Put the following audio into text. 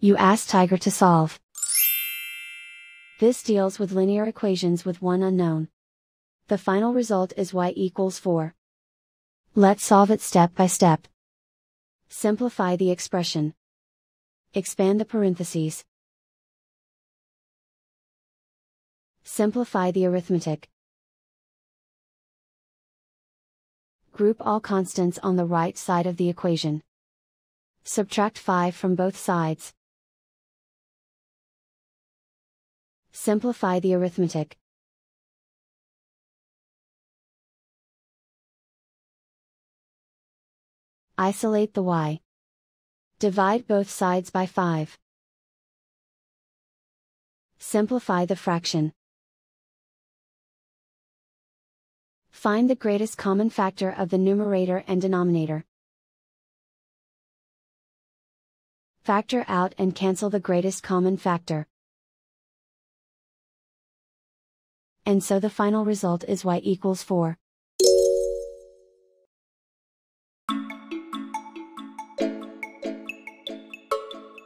You ask Tiger to solve. This deals with linear equations with one unknown. The final result is y=4. Let's solve it step by step. Simplify the expression. Expand the parentheses. Simplify the arithmetic. Group all constants on the right side of the equation. Subtract 5 from both sides. Simplify the arithmetic. Isolate the y. Divide both sides by 5. Simplify the fraction. Find the greatest common factor of the numerator and denominator. Factor out and cancel the greatest common factor. And so the final result is y=4.